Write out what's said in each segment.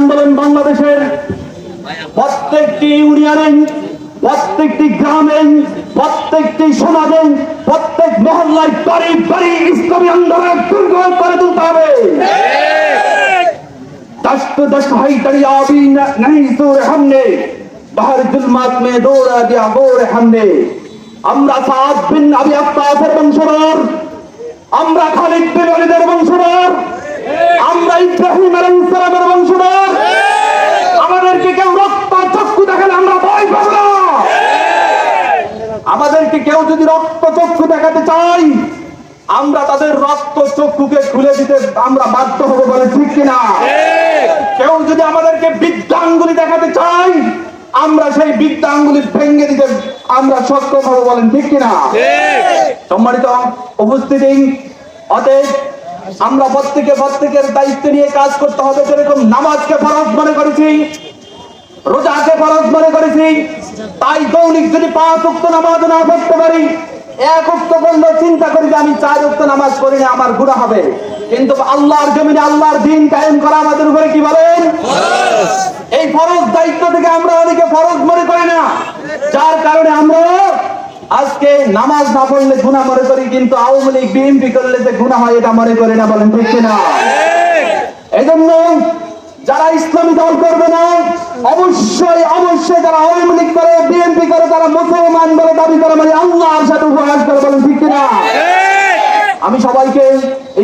আন্দোলন বাংলাদেশের প্রত্যেকটি ইউনিয়নে, প্রত্যেকটি গ্রামে, প্রত্যেকটি সমাজে, প্রত্যেক মহল্লায় বাড়ি বাড়ি ইসলামী আন্দোলন দুর্গ করে তুলতে হবে। दश्त दश्त है दरियाबी नहीं सूर हमने बाहर जुल्मात में दौड़ा दिया गोर हमने। আমরা সাদ বিন আবি আক্কাসের বংশধর, আমরা খালিদ বিন ওয়ালিদের বংশধর, আমরা ইব্রাহিম আলাইহিস সালামের বংশধর। আমাদেরকে কেউ রক্ত চক্ষু দেখালে আমরা ভয় পাবো না। আমাদেরকে কেউ যদি রক্ত চক্ষু দেখাতে চাই, আমরা তাদের রক্ত চক্ষুকে খুলে দিতে আমরা বাধ্য হব, বলে ঠিক কিনা? কেউ যদি আমাদেরকে বিদ্যাঙ্গুলি দেখাতে চাই, আমরা সেই বিদ্যাঙ্গুলি ভেঙে দিতে আমরা সক্ষম হব, বলেন ঠিক কিনা? সম্মানিত উপস্থিতি, অতএব আমরা প্রত্যেকের দায়িত্ব নিয়ে কাজ করতে হবে। যেরকম নামাজকে ফরজ মনে করেছি, রোজাকে ফরজ মনে করেছি, তাই দৈনিক যদি 5 ওয়াক্ত নামাজ না পড়তে পারি, 1 ওয়াক্ত করলে চিন্তা করি যে আমি 4 ওয়াক্ত নামাজ পড়ি না, আমার গুনাহ হবে। কিন্তু আল্লাহর জমিনে আল্লাহর দ্বীন কায়েম করা আমাদের উপরে কি বলেন? এই ফরজ দায়িত্ব থেকে আমরা অনেকে ফরজ মনে করি না, যার কারণে আমরা আজকে নামাজ না পড়লে গুনাহ মনে করি, কিন্তু আওয়ামী লীগ বিএনপি করলে যে গুনাহ হয় এটা মনে করি না, বলেন ঠিক কিনা? এজন্য যারা ইসলামী দল করবে না, অবশ্যই যারা আওয়ামী লীগ করে, বিএনপি করে, তারা মুসলমান বলে দাবি করে, মানে আল্লাহর সাথে উপহাস করে, বলেন ঠিক কিনা? আমি সবাইকে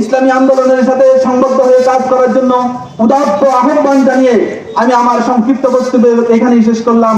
ইসলামী আন্দোলনের সাথে সংবদ্ধ হয়ে কাজ করার জন্য উদাত্ত আহ্বান জানিয়ে আমি আমার সংক্ষিপ্ত বক্তব্য এখানেই শেষ করলাম।